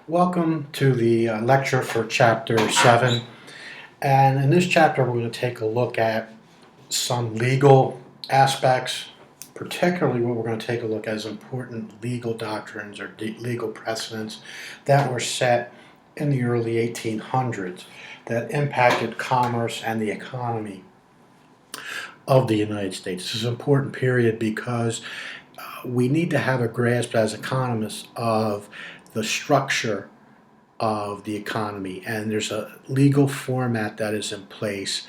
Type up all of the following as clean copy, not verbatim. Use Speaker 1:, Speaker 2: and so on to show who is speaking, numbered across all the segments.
Speaker 1: Welcome to the lecture for Chapter 7. And in this chapter, we're going to take a look at some legal aspects, particularly what we're going to take a look at as important legal doctrines or legal precedents that were set in the early 1800s that impacted commerce and the economy of the United States. This is an important period because we need to have a grasp as economists of the structure of the economy, and there's a legal format that is in place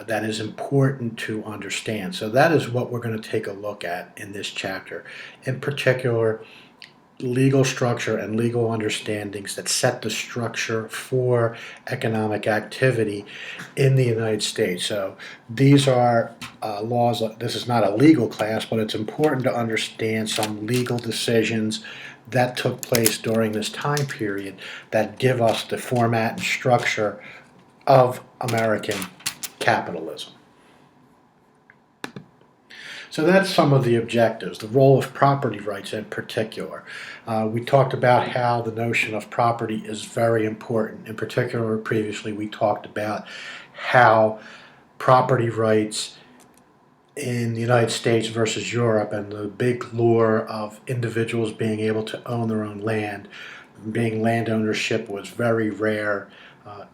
Speaker 1: that is important to understand. So that is what we're going to take a look at in this chapter. In particular, legal structure and legal understandings that set the structure for economic activity in the United States. So these are laws. This is not a legal class, but it's important to understand some legal decisions that took place during this time period that give us the format and structure of American capitalism. So that's some of the objectives, the role of property rights in particular. We talked about how the notion of property is very important. In particular, previously we talked about how property rights in the United States versus Europe and the big lure of individuals being able to own their own land. Land ownership was very rare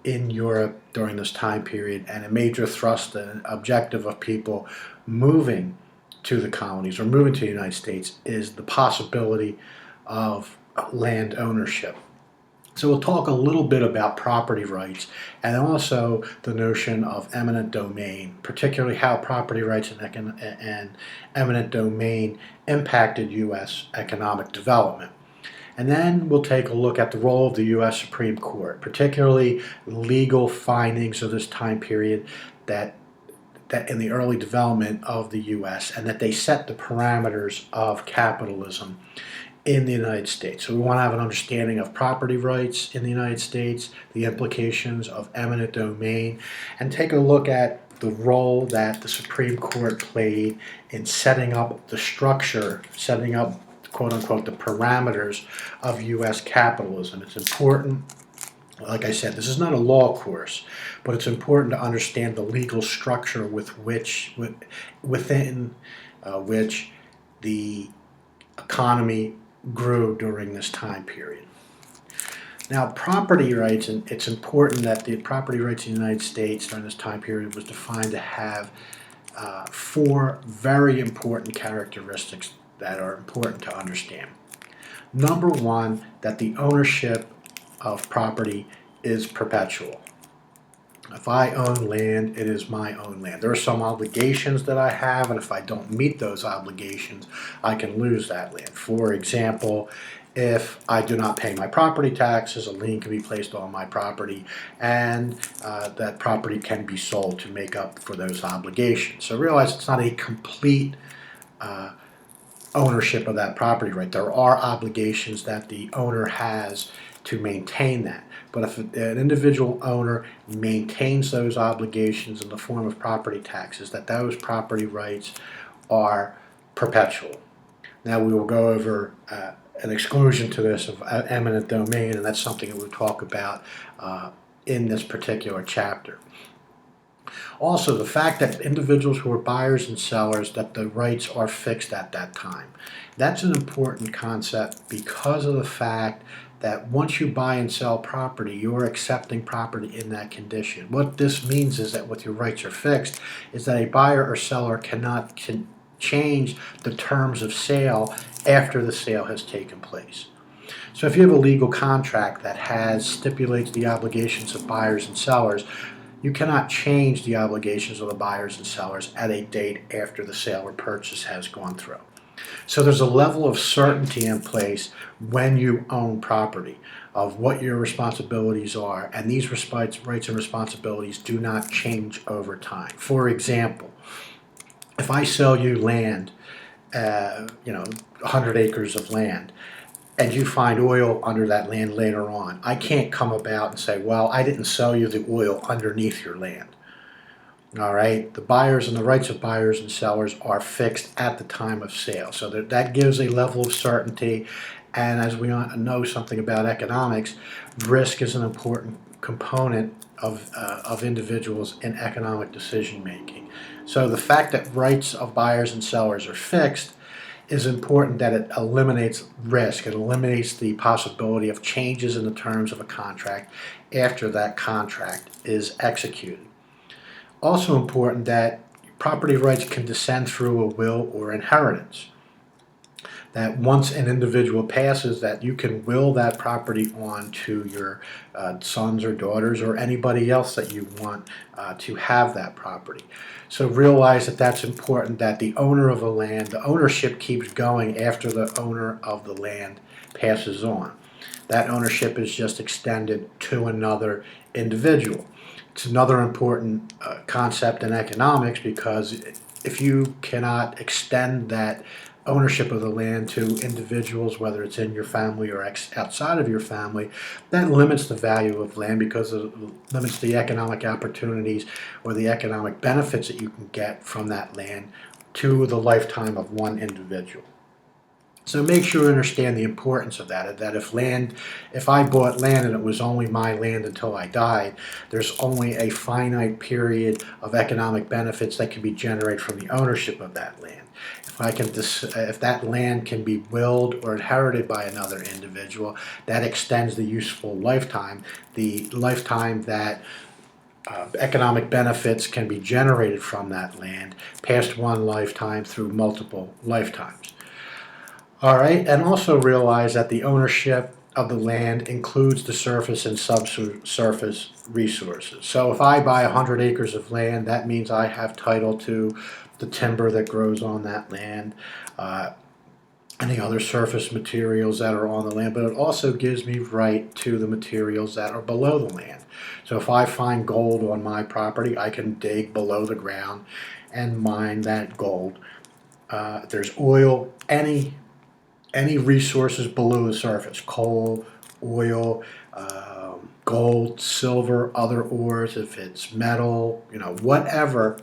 Speaker 1: in Europe during this time period, and a major thrust and objective of people moving to the colonies or moving to the United States is the possibility of land ownership. So we'll talk a little bit about property rights and also the notion of eminent domain, particularly how property rights and eminent domain impacted U.S. economic development. And then we'll take a look at the role of the U.S. Supreme Court, particularly legal findings of this time period that in the early development of the U.S. and that they set the parameters of capitalism in the United States. So we want to have an understanding of property rights in the United States, the implications of eminent domain, and take a look at the role that the Supreme Court played in setting up the structure, setting up, quote unquote, the parameters of U.S. capitalism. It's important. Like I said, this is not a law course, but it's important to understand the legal structure within which the economy grew during this time period. Now, property rights, and it's important that the property rights in the United States during this time period was defined to have four very important characteristics that are important to understand. Number one, that the ownership of property is perpetual. If I own land, it is my own land. There are some obligations that I have, and if I don't meet those obligations, I can lose that land. For example, if I do not pay my property taxes, a lien can be placed on my property, and that property can be sold to make up for those obligations. So realize it's not a complete ownership of that property right. There are obligations that the owner has to maintain that. But if an individual owner maintains those obligations in the form of property taxes, that those property rights are perpetual. Now we will go over an exclusion to this of eminent domain, and that's something that we'll talk about in this particular chapter. Also, the fact that individuals who are buyers and sellers, that the rights are fixed at that time. That's an important concept because of the fact that once you buy and sell property, you're accepting property in that condition. What this means is that with your rights are fixed, is that a buyer or seller cannot change the terms of sale after the sale has taken place. So if you have a legal contract that stipulates the obligations of buyers and sellers, you cannot change the obligations of the buyers and sellers at a date after the sale or purchase has gone through. So there's a level of certainty in place when you own property of what your responsibilities are, and these rights and responsibilities do not change over time. For example, if I sell you land, 100 acres of land, and you find oil under that land later on, I can't come about and say, well, I didn't sell you the oil underneath your land. All right, the buyers and the rights of buyers and sellers are fixed at the time of sale. So that gives a level of certainty And as we know something about economics, risk is an important component of individuals in economic decision making. So the fact that rights of buyers and sellers are fixed is important, that it eliminates risk. It eliminates the possibility of changes in the terms of a contract after that contract is executed. Also important that property rights can descend through a will or inheritance. That once an individual passes, that you can will that property on to your sons or daughters or anybody else that you want to have that property. So realize that that's important, that the owner of the land, the ownership keeps going after the owner of the land passes on. That ownership is just extended to another individual. It's another important concept in economics, because if you cannot extend that ownership of the land to individuals, whether it's in your family or outside of your family, that limits the value of land, because it limits the economic opportunities or the economic benefits that you can get from that land to the lifetime of one individual. So make sure you understand the importance of that, that if I bought land and it was only my land until I died, there's only a finite period of economic benefits that can be generated from the ownership of that land. If that land can be willed or inherited by another individual, that extends the useful lifetime, the lifetime that economic benefits can be generated from that land, past one lifetime through multiple lifetimes. All right, and also realize that the ownership of the land includes the surface and subsurface resources. So if I buy 100 acres of land, that means I have title to the timber that grows on that land, any other surface materials that are on the land, but it also gives me right to the materials that are below the land. So if I find gold on my property, I can dig below the ground and mine that gold. There's oil, any resources below the surface: coal, oil, gold, silver, other ores, if it's metal, whatever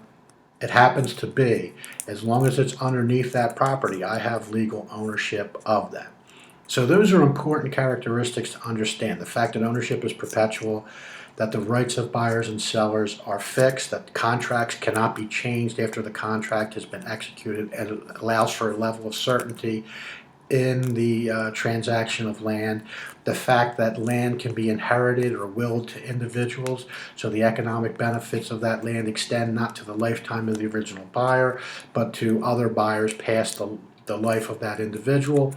Speaker 1: it happens to be, as long as it's underneath that property, I have legal ownership of that. So those are important characteristics to understand. The fact that ownership is perpetual, that the rights of buyers and sellers are fixed, that contracts cannot be changed after the contract has been executed, and it allows for a level of certainty in the transaction of land. The fact that land can be inherited or willed to individuals, so the economic benefits of that land extend not to the lifetime of the original buyer, but to other buyers past the life of that individual.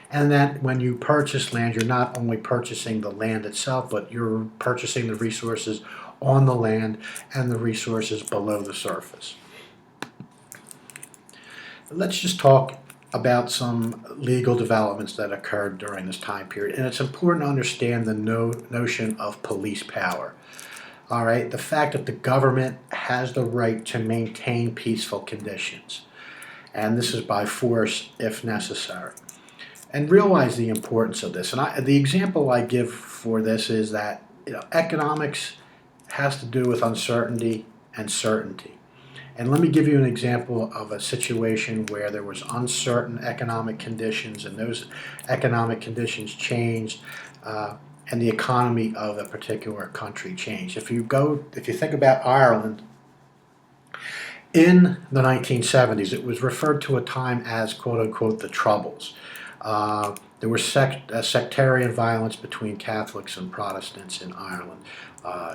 Speaker 1: And that when you purchase land, you're not only purchasing the land itself, but you're purchasing the resources on the land and the resources below the surface. Let's just talk about some legal developments that occurred during this time period. And it's important to understand the notion of police power. All right, the fact that the government has the right to maintain peaceful conditions. And this is by force if necessary. And realize the importance of this. And the example I give for this is that economics has to do with uncertainty and certainty. And let me give you an example of a situation where there was uncertain economic conditions, and those economic conditions changed, and the economy of a particular country changed. If you think about Ireland, in the 1970s, it was referred to a time as, quote unquote, the Troubles. There was sectarian violence between Catholics and Protestants in Ireland,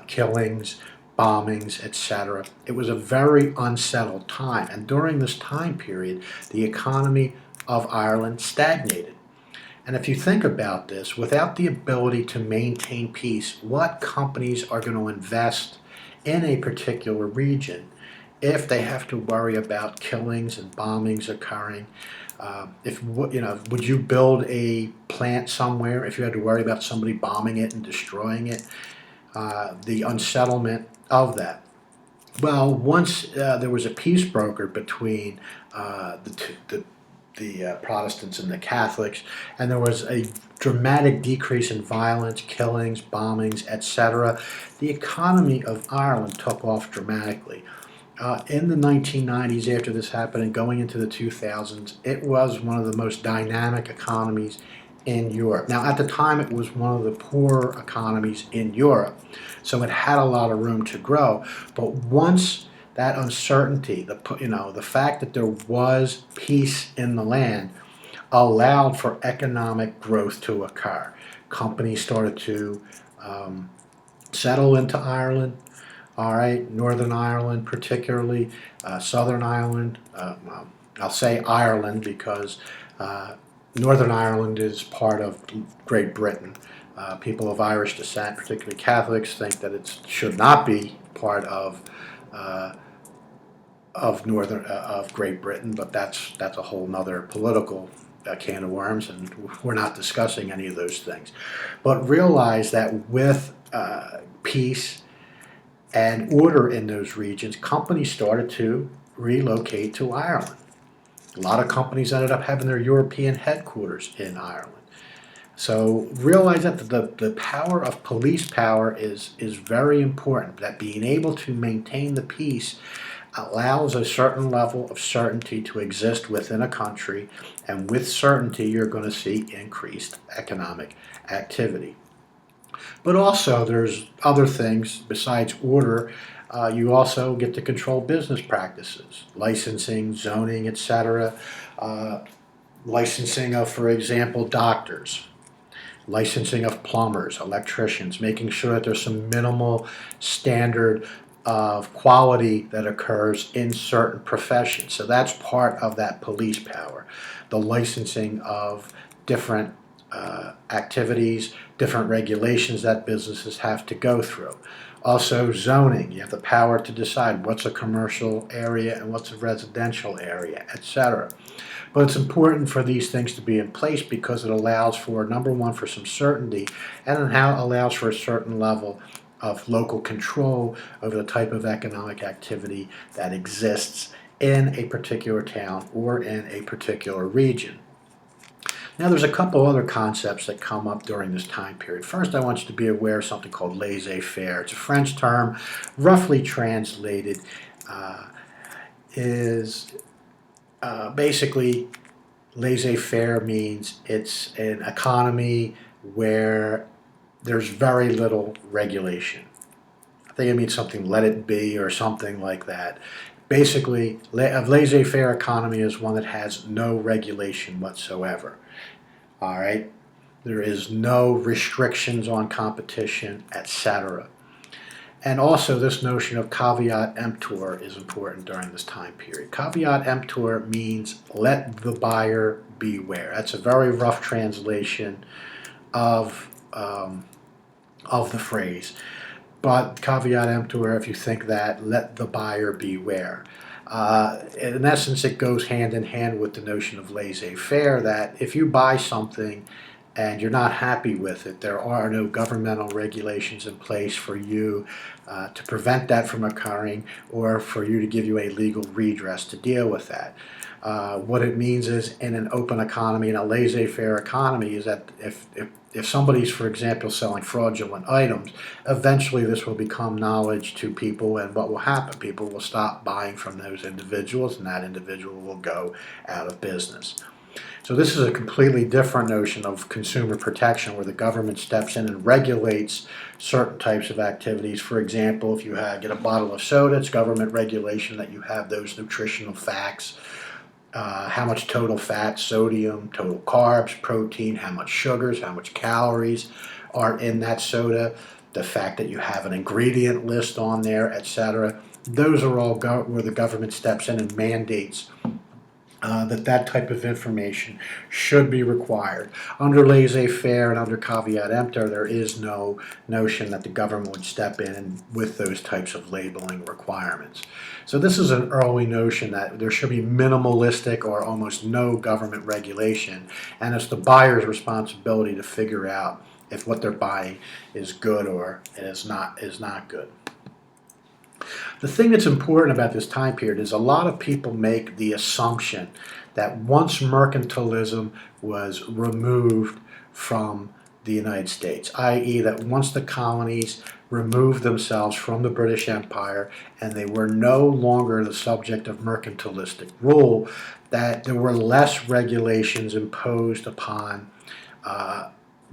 Speaker 1: killings, bombings, etc. It was a very unsettled time, and during this time period, the economy of Ireland stagnated. And if you think about this, without the ability to maintain peace, what companies are going to invest in a particular region if they have to worry about killings and bombings occurring? Would you build a plant somewhere if you had to worry about somebody bombing it and destroying it? The unsettlement of that. Well, once there was a peace brokered between the Protestants and the Catholics, and there was a dramatic decrease in violence, killings, bombings, etc., the economy of Ireland took off dramatically. In the 1990s, after this happened and going into the 2000s, it was one of the most dynamic economies in Europe. Now, at the time, it was one of the poorer economies in Europe, so it had a lot of room to grow. But once that uncertainty, the fact that there was peace in the land, allowed for economic growth to occur. Companies started to settle into Ireland. All right, Northern Ireland, particularly Southern Ireland. Well, I'll say Ireland because Northern Ireland is part of Great Britain. People of Irish descent, particularly Catholics, think that it should not be part uh, of Great Britain, but that's a whole nother political can of worms, and we're not discussing any of those things. But realize that with peace and order in those regions, companies started to relocate to Ireland. A lot of companies ended up having their European headquarters in Ireland. So realize that the power of police power is very important, that being able to maintain the peace allows a certain level of certainty to exist within a country, and with certainty you're going to see increased economic activity. But also there's other things besides order. You also get to control business practices, licensing, zoning, etc. Licensing of, for example, doctors, licensing of plumbers, electricians, making sure that there's some minimal standard of quality that occurs in certain professions. So that's part of that police power. The licensing of different activities, different regulations that businesses have to go through. Also zoning, you have the power to decide what's a commercial area and what's a residential area, etc. But it's important for these things to be in place because it allows for, number one, for some certainty, and it allows for a certain level of local control over the type of economic activity that exists in a particular town or in a particular region. Now, there's a couple other concepts that come up during this time period. First, I want you to be aware of something called laissez-faire. It's a French term, roughly translated, is basically laissez-faire means it's an economy where there's very little regulation. I think it means something let it be or something like that. Basically, a laissez-faire economy is one that has no regulation whatsoever. All right? There is no restrictions on competition, etc. And also this notion of caveat emptor is important during this time period. Caveat emptor means let the buyer beware. That's a very rough translation of the phrase. But caveat emptor, if you think that, let the buyer beware. In essence, it goes hand in hand with the notion of laissez-faire, that if you buy something and you're not happy with it, there are no governmental regulations in place for you to prevent that from occurring or for you to give you a legal redress to deal with that. What it means is, in an open economy, in a laissez-faire economy, is that if somebody's, for example, selling fraudulent items, eventually this will become knowledge to people, and what will happen? People will stop buying from those individuals, and that individual will go out of business. So this is a completely different notion of consumer protection, where the government steps in and regulates certain types of activities. For example, if you get a bottle of soda, it's government regulation that you have those nutritional facts. How much total fat, sodium, total carbs, protein, how much sugars, how much calories are in that soda, the fact that you have an ingredient list on there, etc. Those are all where the government steps in and mandates that type of information should be required. Under laissez-faire and under caveat emptor, there is no notion that the government would step in with those types of labeling requirements. So this is an early notion that there should be minimalistic or almost no government regulation, and it's the buyer's responsibility to figure out if what they're buying is good or is not good. The thing that's important about this time period is a lot of people make the assumption that once mercantilism was removed from the United States, i.e. that once the colonies removed themselves from the British Empire and they were no longer the subject of mercantilistic rule, that there were less regulations imposed upon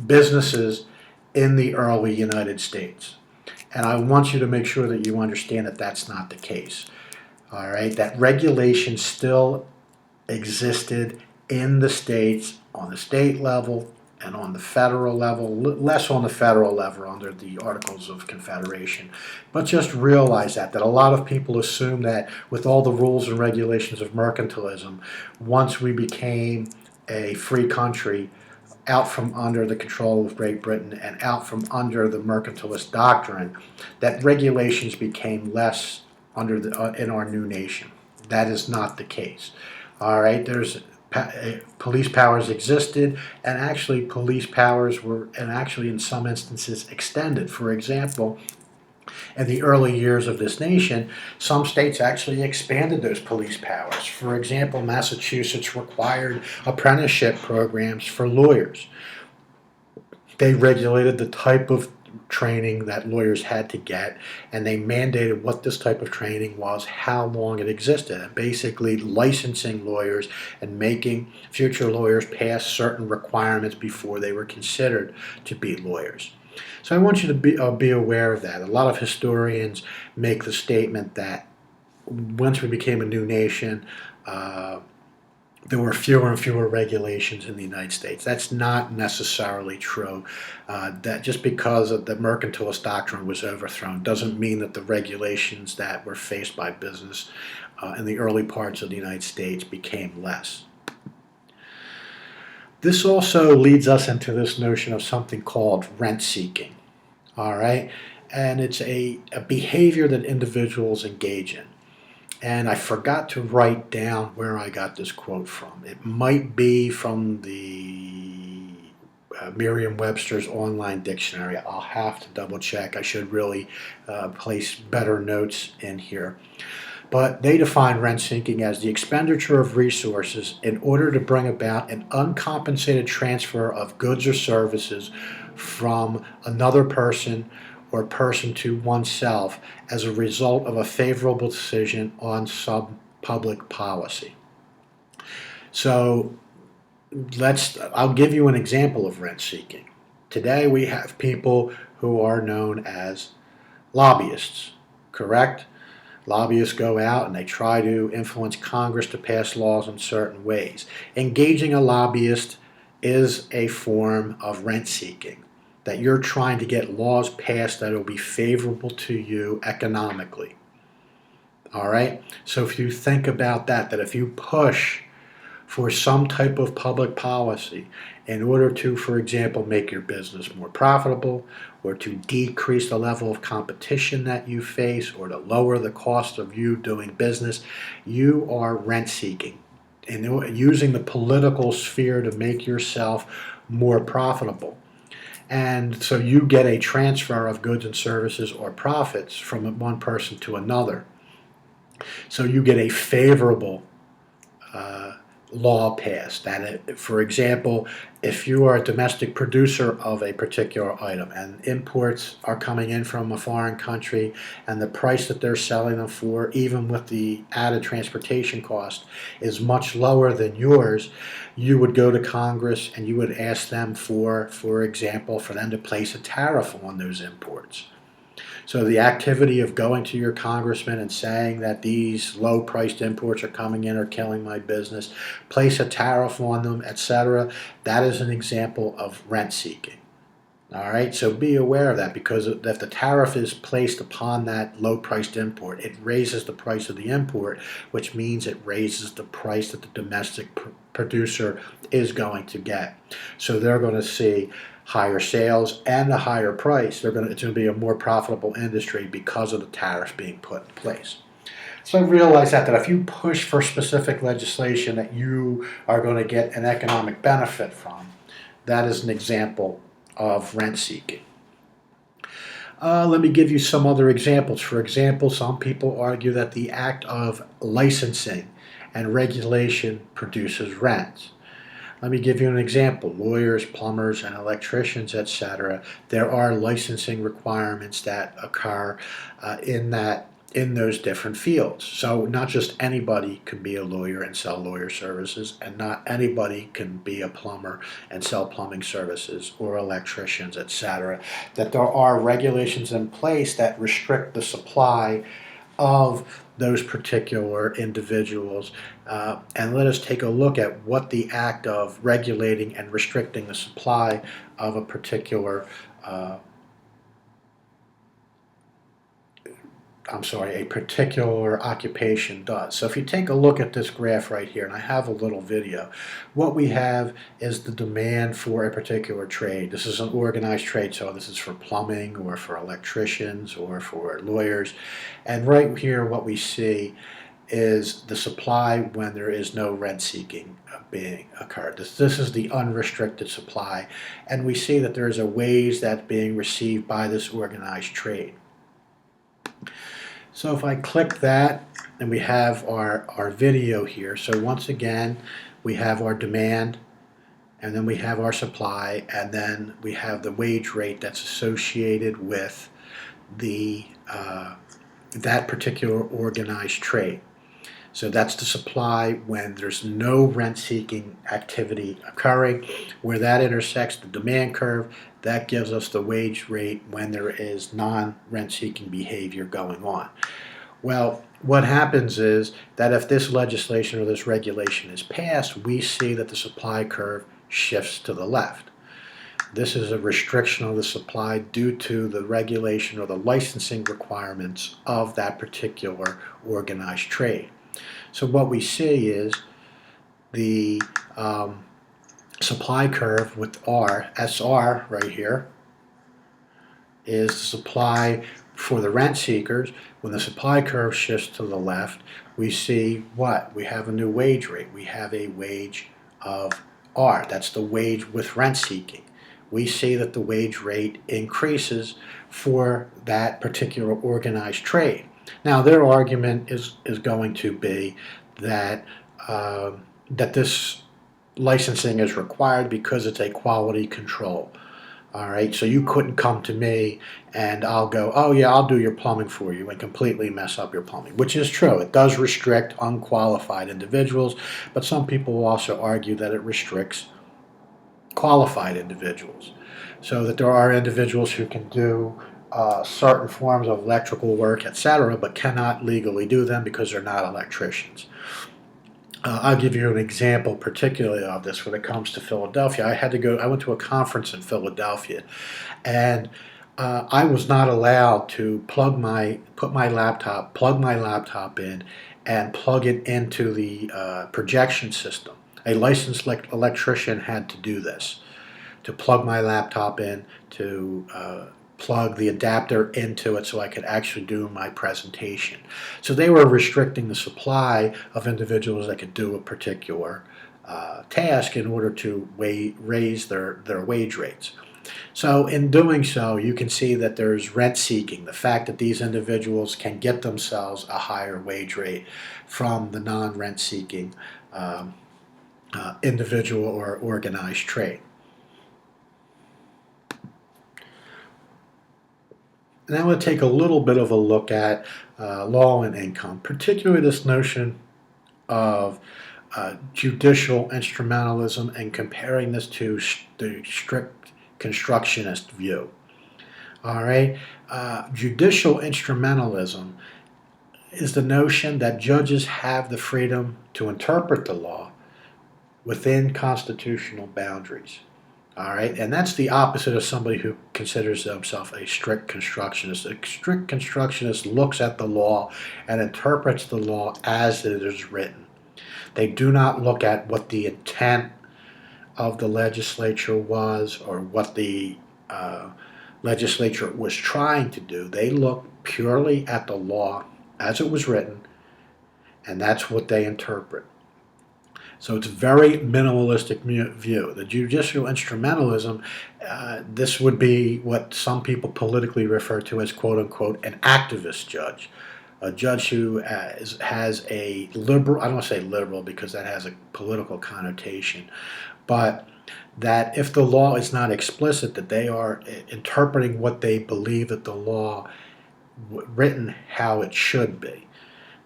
Speaker 1: businesses in the early United States. And I want you to make sure that you understand that that's not the case. All right, that regulation still existed in the states on the state level and on the federal level, less on the federal level under the Articles of Confederation. But just realize that a lot of people assume that with all the rules and regulations of mercantilism, once we became a free country, out from under the control of Great Britain and out from under the mercantilist doctrine, that regulations became less under in our new nation. That is not the case. All right, police powers existed, and actually police powers were, and actually in some instances, extended. For example, in the early years of this nation, some states actually expanded those police powers. For example, Massachusetts required apprenticeship programs for lawyers. They regulated the type of training that lawyers had to get, and they mandated what this type of training was, how long it existed, and basically licensing lawyers and making future lawyers pass certain requirements before they were considered to be lawyers. So I want you to be aware of that. A lot of historians make the statement that once we became a new nation, there were fewer and fewer regulations in the United States. That's not necessarily true. That just because of the mercantilist doctrine was overthrown doesn't mean that the regulations that were faced by business in the early parts of the United States became less. This also leads us into this notion of something called rent seeking. All right? And it's a behavior that individuals engage in. And I forgot to write down where I got this quote from. It might be from the Merriam-Webster's online dictionary. I'll have to double check. I should really place better notes in here. But they define rent seeking as the expenditure of resources in order to bring about an uncompensated transfer of goods or services from another person or person to oneself as a result of a favorable decision on some public policy. So I'll give you an example of rent seeking. Today we have people who are known as lobbyists, correct? Lobbyists go out and they try to influence Congress to pass laws in certain ways. Engaging a lobbyist is a form of rent seeking, that you're trying to get laws passed that will be favorable to you economically. All right? So if you think about that if you push for some type of public policy in order to, for example, make your business more profitable, or to decrease the level of competition that you face, or to lower the cost of you doing business, you are rent seeking and using the political sphere to make yourself more profitable. And so you get a transfer of goods and services or profits from one person to another. So you get a favorable law passed. That, for example, if you are a domestic producer of a particular item and imports are coming in from a foreign country and the price that they're selling them for, even with the added transportation cost, is much lower than yours, you would go to Congress and you would ask them for example, for them to place a tariff on those imports. So the activity of going to your congressman and saying that these low-priced imports are coming in or killing my business, place a tariff on them, etc., that is an example of rent seeking. All right, so be aware of that, because if the tariff is placed upon that low-priced import, it raises the price of the import, which means it raises the price that the domestic producer is going to get. So they're going to see higher sales and a higher price. It's going to be a more profitable industry because of the tariff being put in place. So realize that if you push for specific legislation that you are going to get an economic benefit from, that is an example of rent seeking. Let me give you some other examples. For example, some people argue that the act of licensing and regulation produces rent. Let me give you an example. Lawyers, plumbers, and electricians, etc. There are licensing requirements that occur in that in those different fields. So not just anybody can be a lawyer and sell lawyer services, and not anybody can be a plumber and sell plumbing services, or electricians, etc. That there are regulations in place that restrict the supply of those particular individuals. And let us take a look at what the act of regulating and restricting the supply of a particular a particular occupation does. So if you take a look at this graph right here, and I have a little video, what we have is the demand for a particular trade. This is an organized trade, so this is for plumbing or for electricians or for lawyers. And right here what we see is the supply when there is no rent seeking being occurred. This is the unrestricted supply, and we see that there is a wage that's being received by this organized trade. So if I click that, and we have our video here. So once again, we have our demand, and then we have our supply, and then we have the wage rate that's associated with the that particular organized trade. So that's the supply when there's no rent-seeking activity occurring. Where that intersects the demand curve, that gives us the wage rate when there is non-rent-seeking behavior going on. Well, what happens is that if this legislation or this regulation is passed, we see that the supply curve shifts to the left. This is a restriction of the supply due to the regulation or the licensing requirements of that particular organized trade. So what we see is the supply curve with SR right here is the supply for the rent seekers. When the supply curve shifts to the left, we see what? We have a new wage rate. We have a wage of R. That's the wage with rent seeking. We see that the wage rate increases for that particular organized trade. Now, their argument is going to be that that this licensing is required because it's a quality control. All right, so you couldn't come to me and I'll go, oh yeah, I'll do your plumbing for you, and completely mess up your plumbing, which is true. It does restrict unqualified individuals, but some people will also argue that it restricts qualified individuals, so that there are individuals who can do certain forms of electrical work, etc., but cannot legally do them because they're not electricians. I'll give you an example particularly of this when it comes to Philadelphia. I went to a conference in Philadelphia, and I was not allowed to plug my laptop in and plug it into the projection system. A licensed electrician had to do this, to plug my laptop in, to plug the adapter into it so I could actually do my presentation. So they were restricting the supply of individuals that could do a particular task in order to raise their wage rates. So in doing so, you can see that there's rent seeking, the fact that these individuals can get themselves a higher wage rate from the non-rent seeking individual or organized trade. Now I'm going to take a little bit of a look at law and income, particularly this notion of judicial instrumentalism, and comparing this to the strict constructionist view. All right, judicial instrumentalism is the notion that judges have the freedom to interpret the law within constitutional boundaries. All right, and that's the opposite of somebody who considers themselves a strict constructionist. A strict constructionist looks at the law and interprets the law as it is written. They do not look at what the intent of the legislature was, or what the legislature was trying to do. They look purely at the law as it was written, and that's what they interpret. So it's a very minimalistic view. The judicial instrumentalism, this would be what some people politically refer to as, quote unquote, an activist judge. A judge who has a liberal, I don't want to say liberal because that has a political connotation, but that if the law is not explicit, that they are interpreting what they believe that the law written how it should be,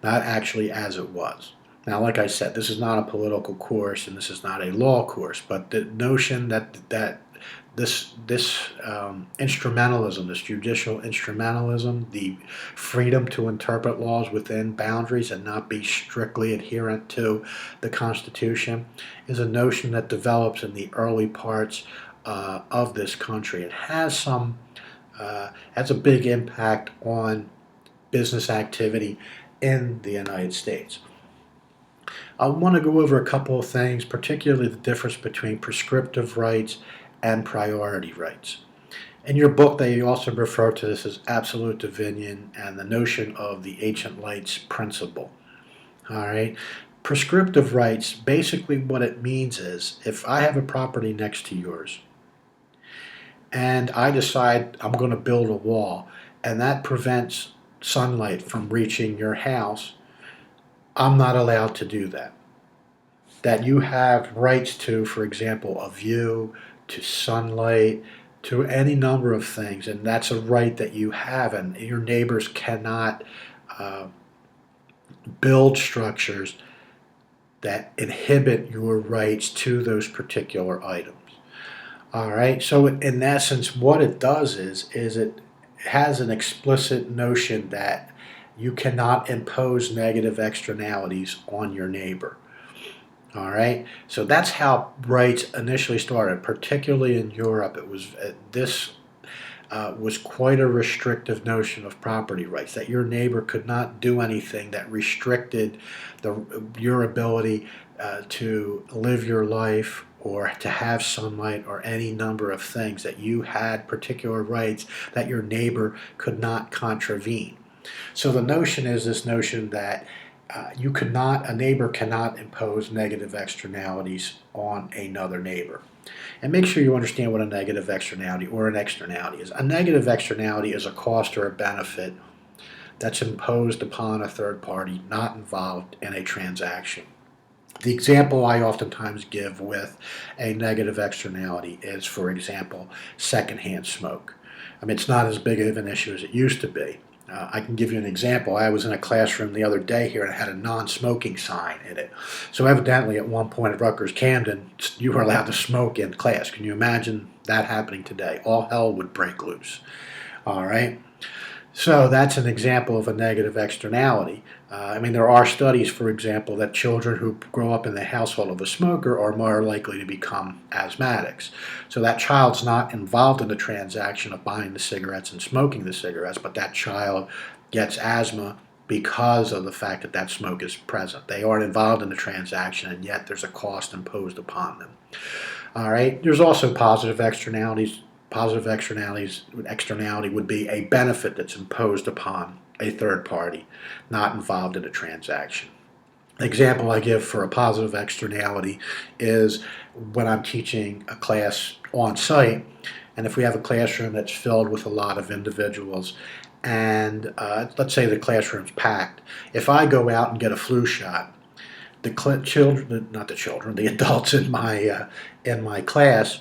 Speaker 1: not actually as it was. Now, like I said, this is not a political course and this is not a law course, but the notion that this instrumentalism, this judicial instrumentalism, the freedom to interpret laws within boundaries and not be strictly adherent to the Constitution, is a notion that develops in the early parts of this country. It has a big impact on business activity in the United States. I want to go over a couple of things, particularly the difference between prescriptive rights and priority rights. In your book, they also refer to this as absolute dominion and the notion of the ancient lights principle. All right. Prescriptive rights, basically what it means is if I have a property next to yours and I decide I'm going to build a wall and that prevents sunlight from reaching your house, I'm not allowed to do that. That you have rights to, for example, a view, to sunlight, to any number of things, and that's a right that you have, and your neighbors cannot build structures that inhibit your rights to those particular items. All right, so in essence, what it does is it has an explicit notion that you cannot impose negative externalities on your neighbor. All right, so that's how rights initially started, particularly in Europe. This was quite a restrictive notion of property rights, that your neighbor could not do anything that restricted your ability to live your life or to have sunlight or any number of things, that you had particular rights that your neighbor could not contravene. So the notion is this notion that a neighbor cannot impose negative externalities on another neighbor. And make sure you understand what a negative externality or an externality is. A negative externality is a cost or a benefit that's imposed upon a third party not involved in a transaction. The example I oftentimes give with a negative externality is, for example, secondhand smoke. I mean, it's not as big of an issue as it used to be. I can give you an example. I was in a classroom the other day here and it had a non-smoking sign in it. So evidently at one point at Rutgers Camden, you were allowed to smoke in class. Can you imagine that happening today? All hell would break loose. All right? So that's an example of a negative externality. I mean, there are studies, for example, that children who grow up in the household of a smoker are more likely to become asthmatics. So that child's not involved in the transaction of buying the cigarettes and smoking the cigarettes, but that child gets asthma because of the fact that that smoke is present. They aren't involved in the transaction, and yet there's a cost imposed upon them. All right. There's also positive externalities. Positive externality would be a benefit that's imposed upon a third party not involved in a transaction. The example I give for a positive externality is when I'm teaching a class on site, and if we have a classroom that's filled with a lot of individuals, and let's say the classroom's packed, if I go out and get a flu shot, the adults in my class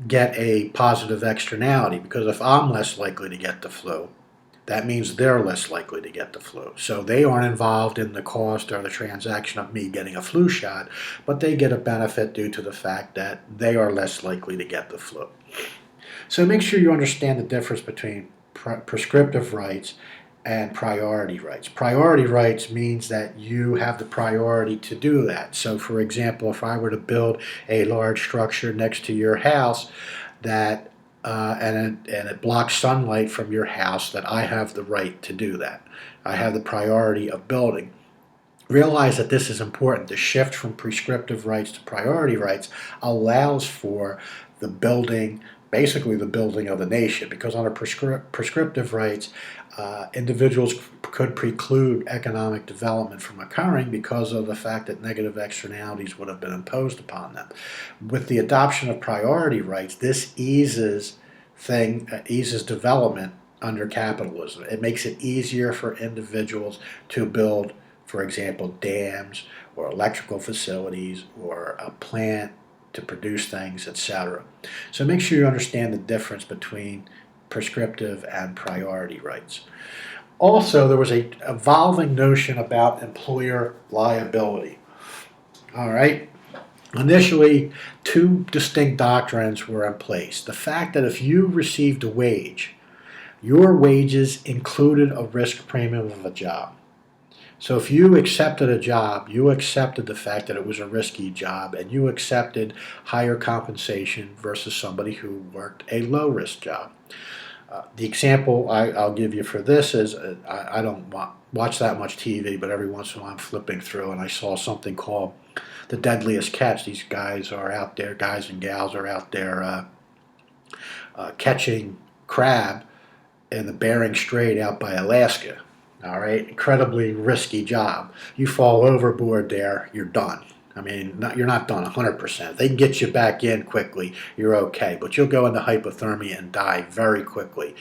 Speaker 1: get a positive externality, because if I'm less likely to get the flu, that means they're less likely to get the flu. So they aren't involved in the cost or the transaction of me getting a flu shot, but they get a benefit due to the fact that they are less likely to get the flu. So make sure you understand the difference between prescriptive rights and priority rights. Priority rights means that you have the priority to do that. So for example, if I were to build a large structure next to your house that and it blocks sunlight from your house, that I have the right to do that. I have the priority of building. Realize that this is important. The shift from prescriptive rights to priority rights allows for the building, basically the building of the nation, because under prescriptive rights, individuals could preclude economic development from occurring because of the fact that negative externalities would have been imposed upon them. With the adoption of priority rights, this eases development under capitalism. It makes it easier for individuals to build, for example, dams or electrical facilities or a plant to produce things, etc. So make sure you understand the difference between prescriptive and priority rights. Also, there was a evolving notion about employer liability. All right. Initially, two distinct doctrines were in place. The fact that if you received a wage, your wages included a risk premium of a job. So if you accepted a job, you accepted the fact that it was a risky job and you accepted higher compensation versus somebody who worked a low risk job. The example I'll give you for this is I don't watch that much TV, but every once in a while I'm flipping through and I saw something called The Deadliest Catch. These guys are out there, guys and gals are out there catching crab in the Bering Strait out by Alaska. All right, incredibly risky job. You fall overboard there, you're done. I mean, you're not done 100%. They can get you back in quickly, you're okay, but you'll go into hypothermia and die very quickly.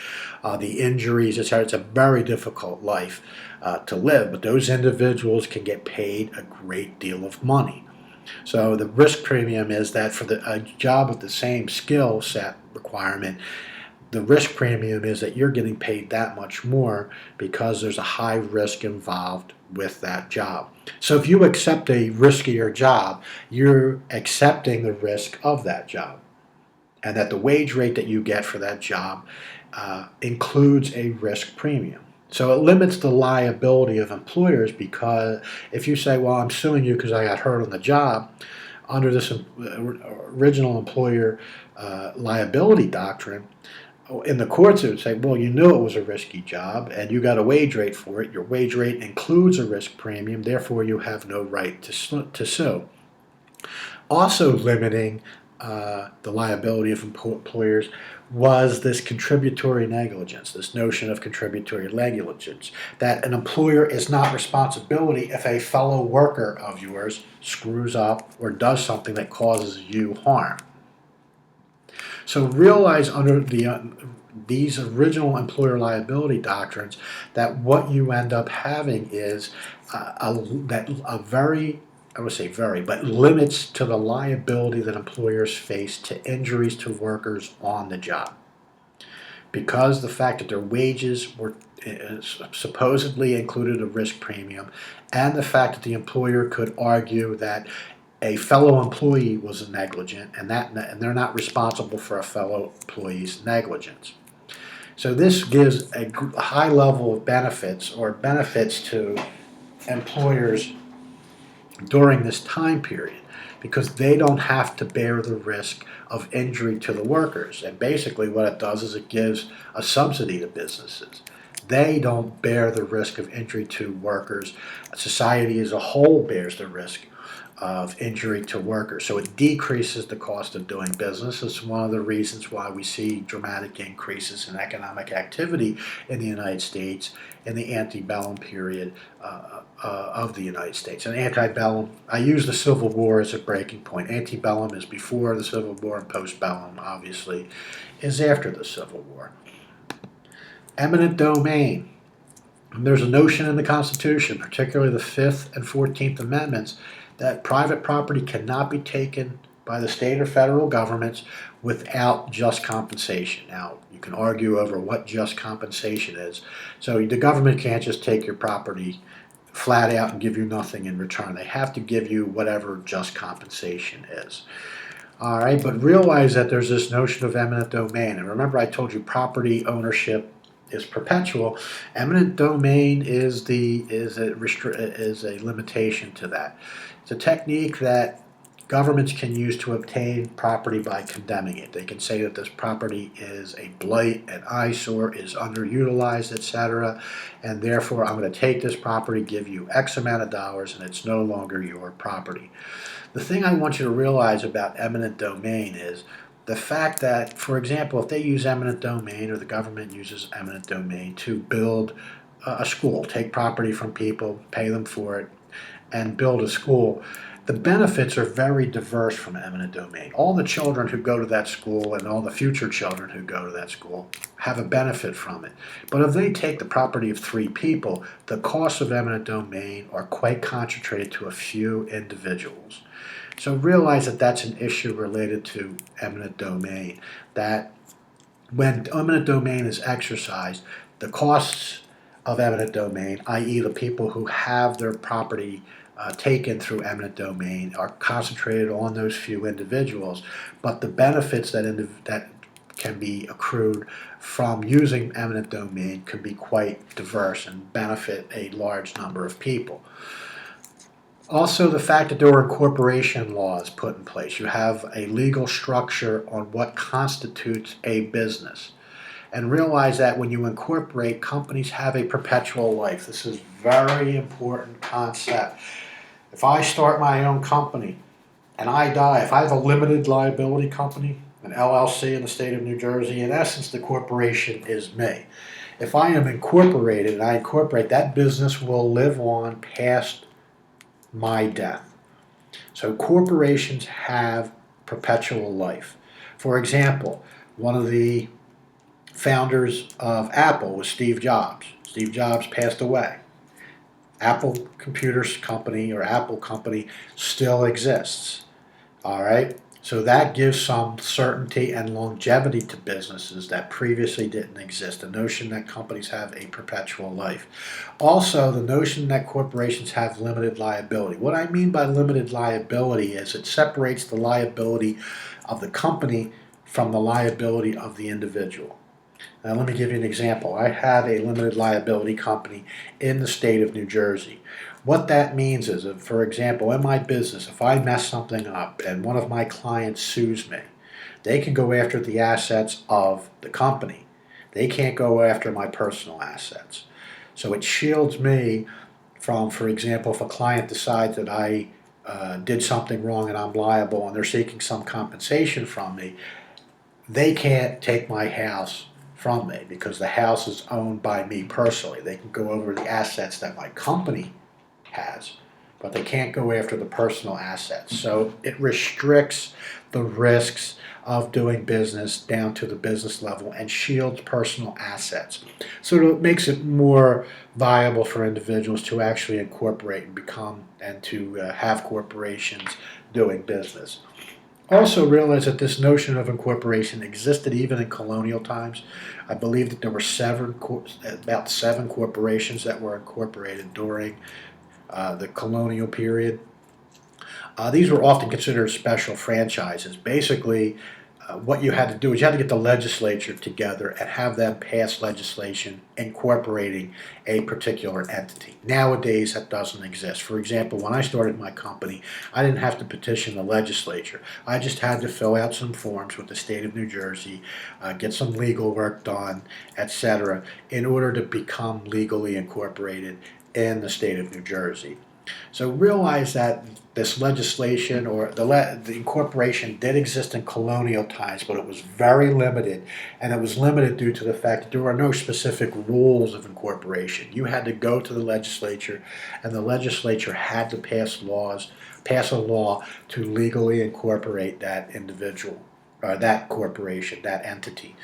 Speaker 1: The injuries, it's a very difficult life to live, but those individuals can get paid a great deal of money. So the risk premium is that for a job with the same skill set requirement, the risk premium is that you're getting paid that much more because there's a high risk involved with that job. So if you accept a riskier job, you're accepting the risk of that job, and that the wage rate that you get for that job includes a risk premium. So it limits the liability of employers, because if you say, well, I'm suing you because I got hurt on the job, under this original employer liability doctrine, in the courts, it would say, well, you knew it was a risky job and you got a wage rate for it. Your wage rate includes a risk premium, therefore you have no right to sue. Also limiting the liability of employers was this contributory negligence, this notion of contributory negligence, that an employer is not responsibility if a fellow worker of yours screws up or does something that causes you harm. So realize under these original employer liability doctrines that what you end up having is but limits to the liability that employers face to injuries to workers on the job. Because the fact that their wages were supposedly included a risk premium, and the fact that the employer could argue that a fellow employee was negligent, and they're not responsible for a fellow employee's negligence. So this gives a high level of benefits to employers during this time period, because they don't have to bear the risk of injury to the workers. And basically what it does is it gives a subsidy to businesses. They don't bear the risk of injury to workers. Society as a whole bears the risk of injury to workers. So it decreases the cost of doing business. It's one of the reasons why we see dramatic increases in economic activity in the United States in the antebellum period of the United States. And antebellum, I use the Civil War as a breaking point. Antebellum is before the Civil War, and postbellum, obviously, is after the Civil War. Eminent domain. There's a notion in the Constitution, particularly the 5th and 14th Amendments, that private property cannot be taken by the state or federal governments without just compensation. Now, you can argue over what just compensation is. So the government can't just take your property flat out and give you nothing in return. They have to give you whatever just compensation is. All right, but realize that there's this notion of eminent domain. And remember, I told you property ownership is perpetual. Eminent domain is a limitation to that. It's a technique that governments can use to obtain property by condemning it. They can say that this property is a blight, an eyesore, is underutilized, etc., and therefore I'm going to take this property, give you X amount of dollars, and it's no longer your property. The thing I want you to realize about eminent domain is the fact that, for example, if they use eminent domain, or the government uses eminent domain to build a school, take property from people, pay them for it, and build a school, the benefits are very diverse from eminent domain. All the children who go to that school and all the future children who go to that school have a benefit from it. But if they take the property of 3 people, the costs of eminent domain are quite concentrated to a few individuals. So realize that that's an issue related to eminent domain, that when eminent domain is exercised, the costs of eminent domain, i.e. the people who have their property taken through eminent domain, are concentrated on those few individuals, but the benefits that can be accrued from using eminent domain can be quite diverse and benefit a large number of people. Also, the fact that there were incorporation laws put in place. You have a legal structure on what constitutes a business. And realize that when you incorporate, companies have a perpetual life. This is a very important concept. If I start my own company and I die, if I have a limited liability company, an LLC in the state of New Jersey, in essence, the corporation is me. If I am incorporated and I incorporate, that business will live on past my death. So corporations have perpetual life. For example, one of the founders of Apple was Steve Jobs. Steve Jobs passed away. Apple Computers Company or Apple Company still exists. All right? So that gives some certainty and longevity to businesses that previously didn't exist. The notion that companies have a perpetual life. Also, the notion that corporations have limited liability. What I mean by limited liability is it separates the liability of the company from the liability of the individual. Now, let me give you an example. I have a limited liability company in the state of New Jersey. What that means is, for example, in my business, if I mess something up and one of my clients sues me, they can go after the assets of the company. They can't go after my personal assets. So it shields me from, for example, if a client decides that I did something wrong and I'm liable and they're seeking some compensation from me, they can't take my house from me because the house is owned by me personally. They can go over the assets that my company has, but they can't go after the personal assets. So it restricts the risks of doing business down to the business level and shields personal assets. So it makes it more viable for individuals to actually incorporate and become and to have corporations doing business. Also realize that this notion of incorporation existed even in colonial times. I believe that there were about seven corporations that were incorporated during the colonial period. These were often considered special franchises. Basically, what you had to do is you had to get the legislature together and have them pass legislation incorporating a particular entity. Nowadays, that doesn't exist. For example, when I started my company, I didn't have to petition the legislature. I just had to fill out some forms with the state of New Jersey, get some legal work done, etc., in order to become legally incorporated in the state of New Jersey. So realize that this legislation or the incorporation did exist in colonial times, but it was very limited, and it was limited due to the fact that there were no specific rules of incorporation. You had to go to the legislature, and the legislature had to pass a law to legally incorporate that individual, or that corporation, that entity.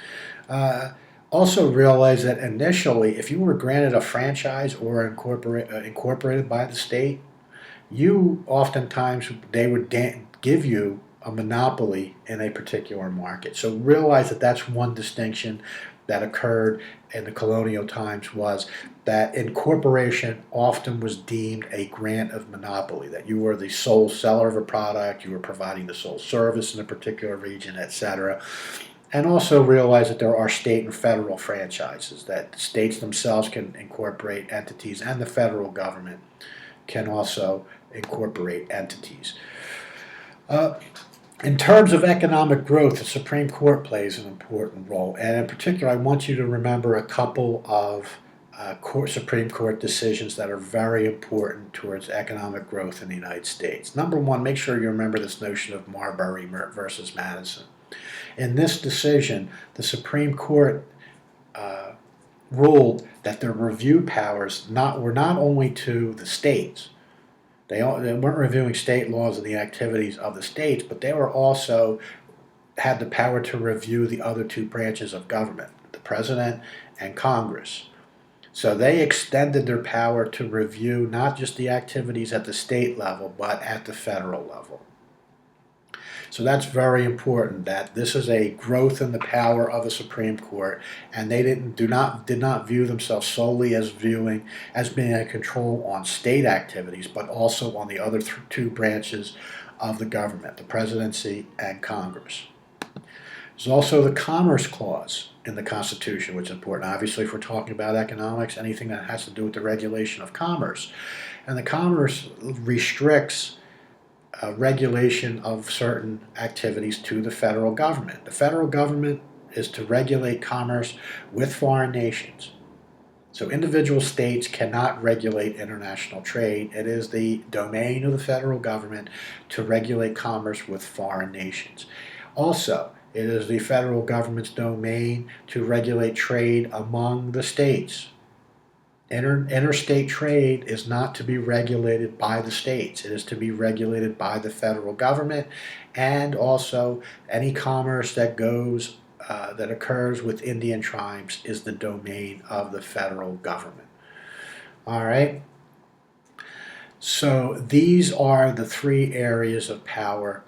Speaker 1: Also realize that initially, if you were granted a franchise or incorporated by the state, you oftentimes they would give you a monopoly in a particular market. So realize that that's one distinction that occurred in the colonial times, was that incorporation often was deemed a grant of monopoly, that you were the sole seller of a product, you were providing the sole service in a particular region, etc. And also realize that there are state and federal franchises, that states themselves can incorporate entities, and the federal government can also incorporate entities. In terms of economic growth, the Supreme Court plays an important role. And in particular, I want you to remember a couple of Supreme Court decisions that are very important towards economic growth in the United States. Number one, make sure you remember this notion of Marbury versus Madison. In this decision, the Supreme Court ruled that their review powers were not only to the states. They weren't reviewing state laws and the activities of the states, but they were also had the power to review the other two branches of government, the President and Congress. So they extended their power to review not just the activities at the state level, but at the federal level. So that's very important, that this is a growth in the power of the Supreme Court, and they did not view themselves solely as being a control on state activities, but also on the other two branches of the government, the presidency and Congress. There's also the Commerce Clause in the Constitution, which is important. Obviously, if we're talking about economics, anything that has to do with the regulation of commerce. And the Commerce restricts regulation of certain activities to the federal government. The federal government is to regulate commerce with foreign nations. So individual states cannot regulate international trade. It is the domain of the federal government to regulate commerce with foreign nations. Also, it is the federal government's domain to regulate trade among the states. Interstate trade is not to be regulated by the states. It is to be regulated by the federal government, and also any commerce that occurs with Indian tribes is the domain of the federal government. All right. So these are the three areas of power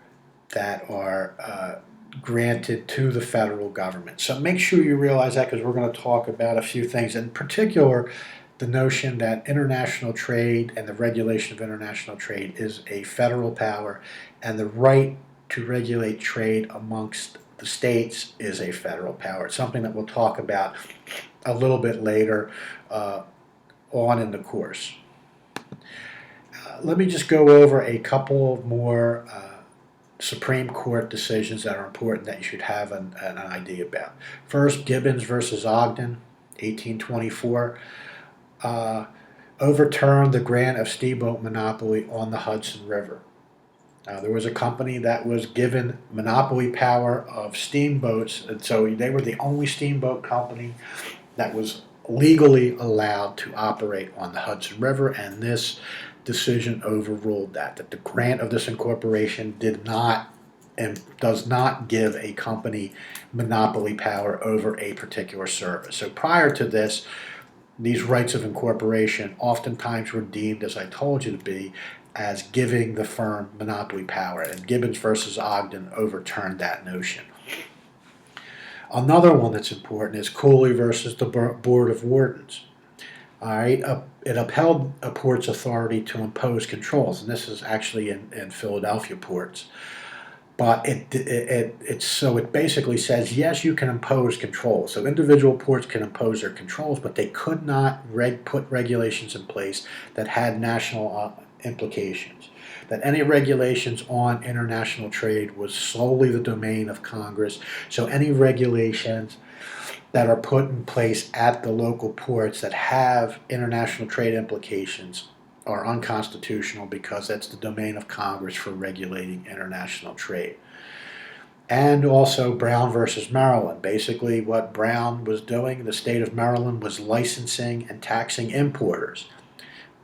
Speaker 1: that are granted to the federal government. So make sure you realize that, because we're going to talk about a few things, in particular the notion that international trade and the regulation of international trade is a federal power, and the right to regulate trade amongst the states is a federal power. It's something that we'll talk about a little bit later on in the course. Let me just go over a couple more Supreme Court decisions that are important that you should have an idea about. First, Gibbons versus Ogden, 1824. Overturned the grant of steamboat monopoly on the Hudson River. There was a company that was given monopoly power of steamboats, and so they were the only steamboat company that was legally allowed to operate on the Hudson River, and this decision overruled that the grant of this incorporation did not and does not give a company monopoly power over a particular service. So prior to this, these rights of incorporation oftentimes were deemed, as I told you to be, as giving the firm monopoly power, and Gibbons versus Ogden overturned that notion. Another one that's important is Cooley versus the Board of Wardens. All right, it upheld a port's authority to impose controls, and this is actually in Philadelphia ports. But it basically says, yes, you can impose controls. So individual ports can impose their controls, but they could not put regulations in place that had national implications. That any regulations on international trade was solely the domain of Congress. So any regulations that are put in place at the local ports that have international trade implications are unconstitutional, because that's the domain of Congress for regulating international trade. And also Brown versus Maryland. Basically what Brown was doing, the state of Maryland was licensing and taxing importers.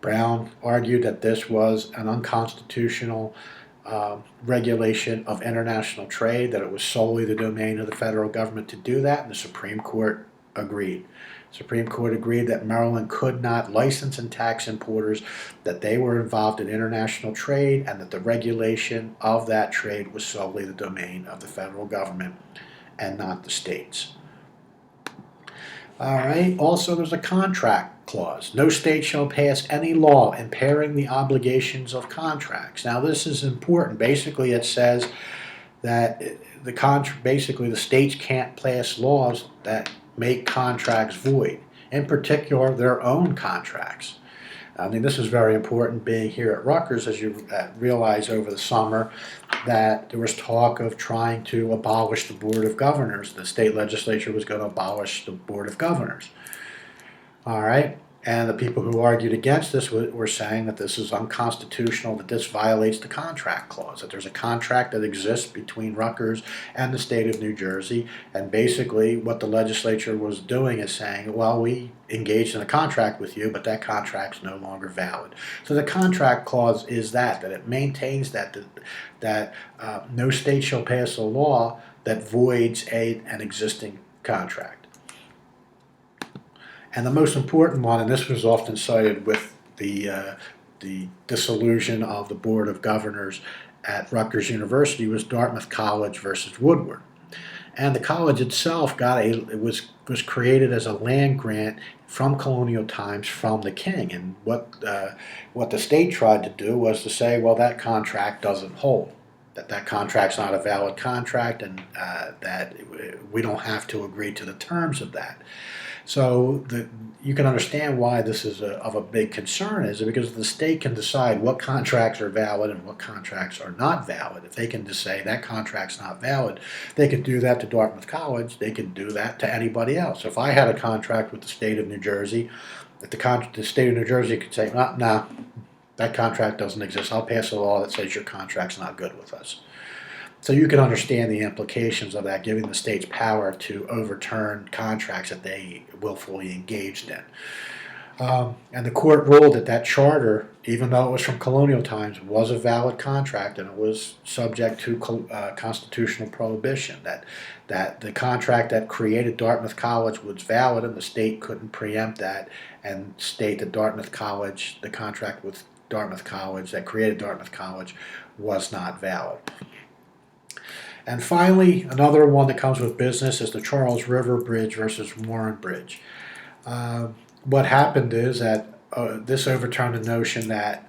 Speaker 1: Brown argued that this was an unconstitutional regulation of international trade, that it was solely the domain of the federal government to do that, and the Supreme Court agreed. The Supreme Court agreed that Maryland could not license and tax importers, that they were involved in international trade, and that the regulation of that trade was solely the domain of the federal government and not the states. All right, also there's a contract clause. No state shall pass any law impairing the obligations of contracts. Now this is important. Basically it says that basically the states can't pass laws that make contracts void, in particular their own contracts. I mean, this is very important being here at Rutgers, as you realize over the summer that there was talk of trying to abolish the Board of Governors. The state legislature was going to abolish the Board of Governors. All right? And the people who argued against this were saying that this is unconstitutional, that this violates the contract clause, that there's a contract that exists between Rutgers and the state of New Jersey, and basically what the legislature was doing is saying, well, we engaged in a contract with you, but that contract's no longer valid. So the contract clause is that it maintains that no state shall pass a law that voids an existing contract. And the most important one, and this was often cited with the dissolution of the Board of Governors at Rutgers University was Dartmouth College versus Woodward. And the college itself it was created as a land grant from colonial times from the king. And what the state tried to do was to say, well, that contract doesn't hold, that contract's not a valid contract, and that we don't have to agree to the terms of that. So you can understand why this is of a big concern, is because the state can decide what contracts are valid and what contracts are not valid. If they can just say that contract's not valid, they can do that to Dartmouth College. They can do that to anybody else. If I had a contract with the state of New Jersey, if the state of New Jersey could say, no, that contract doesn't exist. I'll pass a law that says your contract's not good with us. So you can understand the implications of that, giving the states power to overturn contracts that they willfully engaged in. And the court ruled that that charter, even though it was from colonial times, was a valid contract, and it was subject to constitutional prohibition, that the contract that created Dartmouth College was valid, and the state couldn't preempt that and state that Dartmouth College, the contract with Dartmouth College that created Dartmouth College, was not valid. And finally, another one that comes with business is the Charles River Bridge versus Warren Bridge. What happened is that this overturned the notion that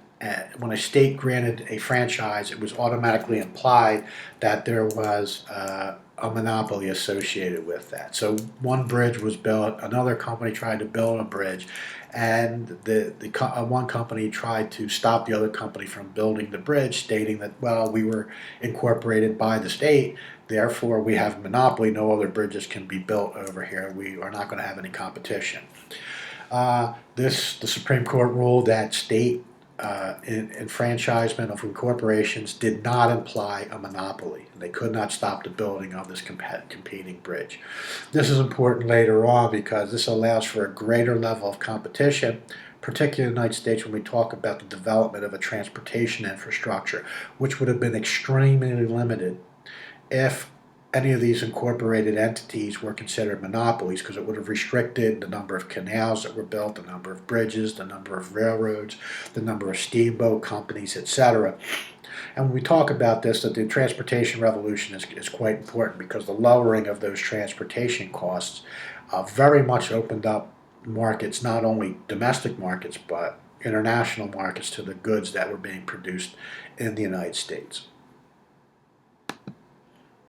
Speaker 1: when a state granted a franchise, it was automatically implied that there was a monopoly associated with that. So one bridge was built, another company tried to build a bridge, and one company tried to stop the other company from building the bridge, stating that, well, we were incorporated by the state, therefore we have a monopoly, no other bridges can be built over here, we are not going to have any competition. The Supreme Court ruled that state enfranchisement of corporations did not imply a monopoly. They could not stop the building of this competing bridge. This is important later on because this allows for a greater level of competition, particularly in the United States when we talk about the development of a transportation infrastructure, which would have been extremely limited if any of these incorporated entities were considered monopolies, because it would have restricted the number of canals that were built, the number of bridges, the number of railroads, the number of steamboat companies, etc. And when we talk about this, that the transportation revolution is quite important, because the lowering of those transportation costs very much opened up markets, not only domestic markets, but international markets to the goods that were being produced in the United States.